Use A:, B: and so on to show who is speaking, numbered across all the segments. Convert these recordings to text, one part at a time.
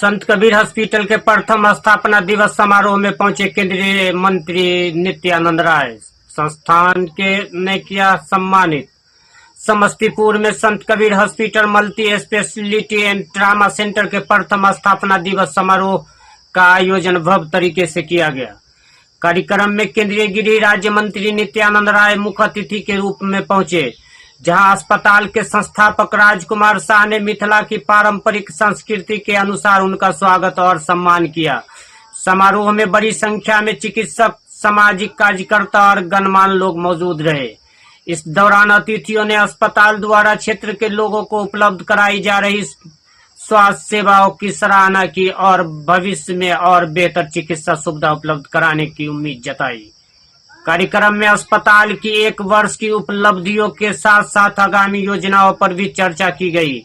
A: संत Kabir hospital के प्रथम स्थापना दिवस समारोह में पहुंचे केंद्रीय मंत्री नित्यानंद राय। संस्थान के ने किया सम्मानित। समस्तीपुर में संत Kabir hospital multi speciality and trauma centre के प्रथम स्थापना दिवस समारोह का आयोजन भव्य तरीके से किया गया। कार्यक्रम में केंद्रीय गृह राज्य मंत्री नित्यानंद राय मुख्य अतिथि के रूप में पहुंचे, जहां अस्पताल के संस्थापक राजकुमार शाह ने मिथिला की पारंपरिक संस्कृति के अनुसार उनका स्वागत और सम्मान किया। समारोह में बड़ी संख्या में चिकित्सक, सामाजिक कार्यकर्ता और गणमान्य लोग मौजूद रहे। इस दौरान अतिथियों ने अस्पताल द्वारा क्षेत्र के लोगों को उपलब्ध कराई जा रही स्वास्थ्य सेवाओं की सराहना की और भविष्य में और बेहतर चिकित्सा सुविधा उपलब्ध कराने की उम्मीद जताई। कार्यक्रम में अस्पताल की 1 वर्ष की उपलब्धियों के साथ साथ आगामी योजनाओं पर भी चर्चा की गई।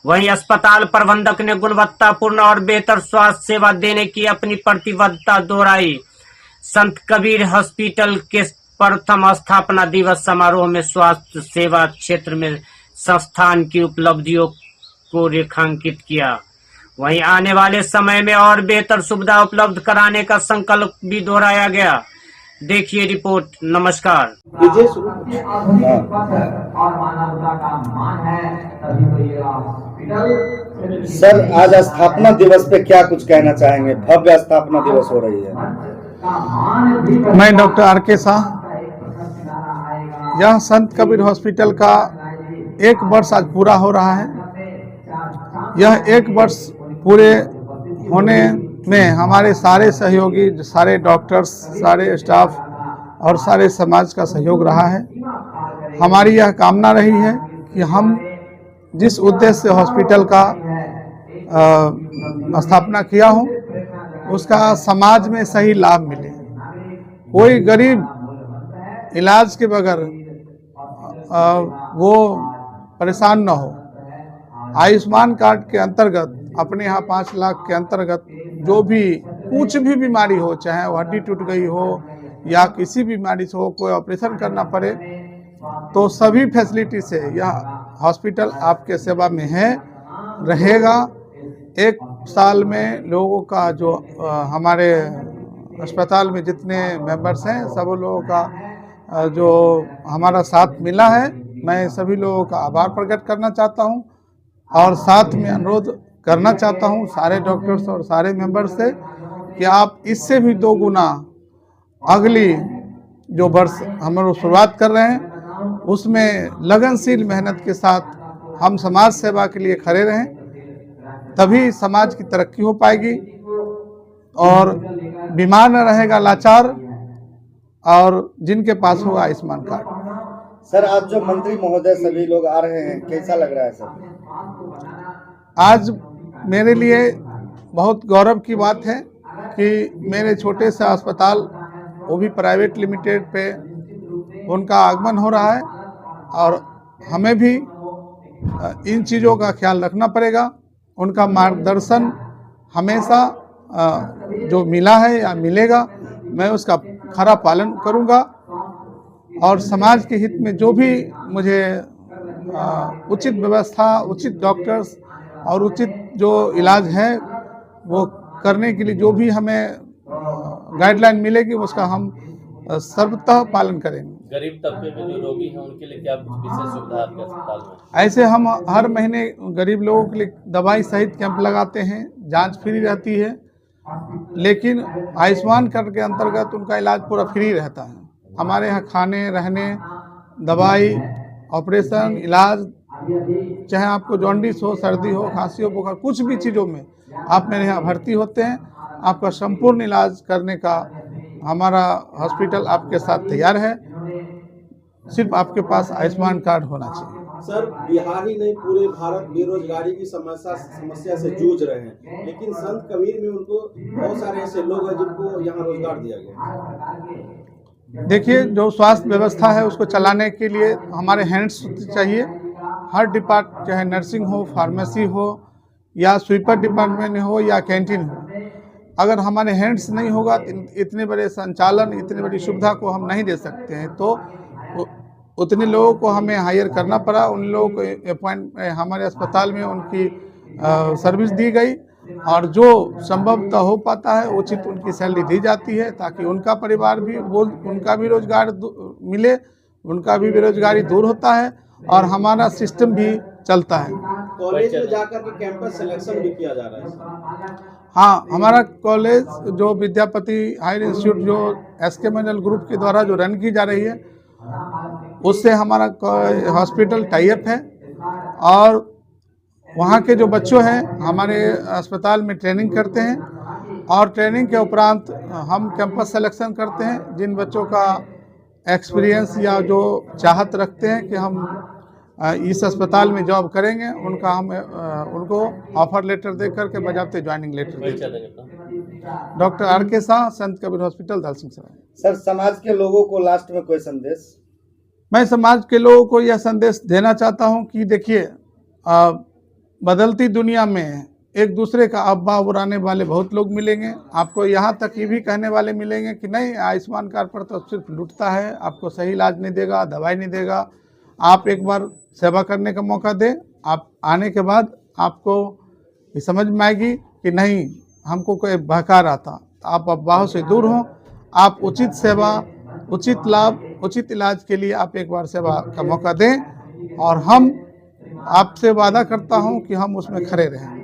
A: वहीं अस्पताल प्रबंधक ने गुणवत्तापूर्ण और बेहतर स्वास्थ्य सेवा देने की अपनी प्रतिबद्धता दोहराई। संत कबीर हॉस्पिटल के प्रथम स्थापना दिवस समारोह में स्वास्थ्य सेवा क्षेत्र में संस्थान की उपलब्धियों को रेखांकित किया। वहीं आने वाले समय में और बेहतर सुविधा उपलब्ध कराने का संकल्प भी दोहराया गया। देखिए रिपोर्ट। नमस्कार।
B: सर, आज स्थापना दिवस पे क्या कुछ कहना चाहेंगे? भव्य स्थापना दिवस हो रही है।
C: मैं डॉक्टर आर.के. शाह। यह संत कबीर हॉस्पिटल का 1 वर्ष आज पूरा हो रहा है। यह 1 वर्ष पूरे होने में हमारे सारे सहयोगी, सारे डॉक्टर्स, सारे स्टाफ और सारे समाज का सहयोग रहा है। हमारी यह कामना रही है कि हम जिस उद्देश्य से हॉस्पिटल का स्थापना किया हो उसका समाज में सही लाभ मिले। कोई गरीब इलाज के बगैर वो परेशान न हो। आयुष्मान कार्ड के अंतर्गत अपने यहाँ 5 लाख के अंतर्गत जो भी कुछ भी बीमारी हो, चाहे वो हड्डी टूट गई हो या किसी बीमारी से हो, कोई ऑपरेशन करना पड़े, तो सभी फैसिलिटी से यह हॉस्पिटल आपके सेवा में है, रहेगा। 1 साल में लोगों का जो हमारे अस्पताल में जितने मेंबर्स हैं सब लोगों का जो हमारा साथ मिला है, मैं सभी लोगों का आभार प्रकट करना चाहता हूं और साथ में अनुरोध करना चाहता हूं सारे डॉक्टर्स और सारे मेंबर्स से कि आप इससे भी 2 गुना अगली जो वर्ष हम लोग शुरुआत कर रहे हैं उसमें लगनशील मेहनत के साथ हम समाज सेवा के लिए खड़े रहें, तभी समाज की तरक्की हो पाएगी और बीमार न रहेगा लाचार, और जिनके पास होगा आयुष्मान कार्ड।
B: सर, आज जो मंत्री महोदय सभी लोग आ रहे हैं, कैसा लग रहा है सर?
C: आज मेरे लिए बहुत गौरव की बात है कि मेरे छोटे से अस्पताल, वो भी प्राइवेट लिमिटेड पे, उनका आगमन हो रहा है और हमें भी इन चीज़ों का ख्याल रखना पड़ेगा। उनका मार्गदर्शन हमेशा जो मिला है या मिलेगा, मैं उसका खरा पालन करूंगा और समाज के हित में जो भी मुझे उचित व्यवस्था, उचित डॉक्टर्स और उचित जो इलाज है वो करने के लिए जो भी हमें गाइडलाइन मिलेगी उसका हम सर्वतः पालन करेंगे।
D: गरीब तबके में जो रोगी हैं उनके लिए क्या विशेष सुविधा आपके अस्पताल में?
C: ऐसे हम हर महीने गरीब लोगों के लिए दवाई सहित कैंप लगाते हैं, जांच फ्री रहती है, लेकिन आयुष्मान कार्ड के अंतर्गत उनका इलाज पूरा फ्री रहता है। हमारे यहाँ खाने, रहने, दवाई, ऑपरेशन, इलाज, चाहे आपको जॉन्डिस हो, सर्दी हो, खांसी हो, बुखार, कुछ भी चीज़ों में आप मेरे यहाँ भर्ती होते हैं, आपका संपूर्ण इलाज करने का हमारा हॉस्पिटल आपके साथ तैयार है। सिर्फ आपके पास आयुष्मान कार्ड होना चाहिए।
E: सर, बिहार ही नहीं पूरे भारत बेरोजगारी की समस्या से जूझ रहे हैं, लेकिन संत कबीर में उनको बहुत सारे ऐसे लोग हैं जिनको यहाँ रोजगार दिया गया।
C: देखिए, जो स्वास्थ्य व्यवस्था है उसको चलाने के लिए हमारे हैंड्स चाहिए। हर डिपार्टमेंट, चाहे नर्सिंग हो, फार्मेसी हो या स्वीपर डिपार्टमेंट हो या कैंटीन हो, अगर हमारे हैंड्स नहीं होगा तो इतने बड़े संचालन, इतनी बड़ी सुविधा को हम नहीं दे सकते हैं। तो उतने लोगों को हमें हायर करना पड़ा, उन लोगों को अपॉइंट हमारे अस्पताल में उनकी सर्विस दी गई और जो संभवतः हो पाता है उचित उनकी सैलरी दी जाती है, ताकि उनका परिवार भी उनका भी रोजगार मिले, उनका भी बेरोजगारी दूर होता है और हमारा सिस्टम भी चलता है।
E: कॉलेज में जाकर के कैंपस सिलेक्शन भी किया जा रहा है।
C: हाँ, हमारा कॉलेज जो विद्यापति हायर इंस्टीट्यूट जो SK मंडल ग्रुप के द्वारा जो रन की जा रही है, उससे हमारा हॉस्पिटल टाई अप है और वहाँ के जो बच्चों हैं हमारे अस्पताल में ट्रेनिंग करते हैं और ट्रेनिंग के उपरांत हम कैंपस सिलेक्शन करते हैं। जिन बच्चों का एक्सपीरियंस या जो चाहत रखते हैं कि हम इस अस्पताल में जॉब करेंगे, उनको ऑफर लेटर दे करके बजाते ज्वाइनिंग लेटर
D: परिचय देंगे अपना।
C: डॉक्टर RK शाह, संत कबीर हॉस्पिटल, दलसिंहसराय।
B: सर, समाज के लोगों को लास्ट में कोई संदेश?
C: मैं समाज के लोगों को यह संदेश देना चाहता हूं कि देखिए, बदलती दुनिया में एक दूसरे का अफवाह उड़ाने वाले बहुत लोग मिलेंगे। आपको यहाँ तक ये भी कहने वाले मिलेंगे कि नहीं, आयुष्मान कार्ड पर तो सिर्फ लूटता है, आपको सही इलाज नहीं देगा, दवाई नहीं देगा। आप एक बार सेवा करने का मौका दें, आप आने के बाद आपको ये समझ में आएगी कि नहीं, हमको कोई बहका रहा था। आप अफवाहों से दूर हों, आप उचित सेवा, उचित लाभ, उचित इलाज के लिए आप एक बार सेवा का मौका दें और हम आपसे वादा करता हूं कि हम उसमें खड़े रहेंगे।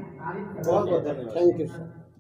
E: बहुत बहुत धन्यवाद।
F: Thank you sir.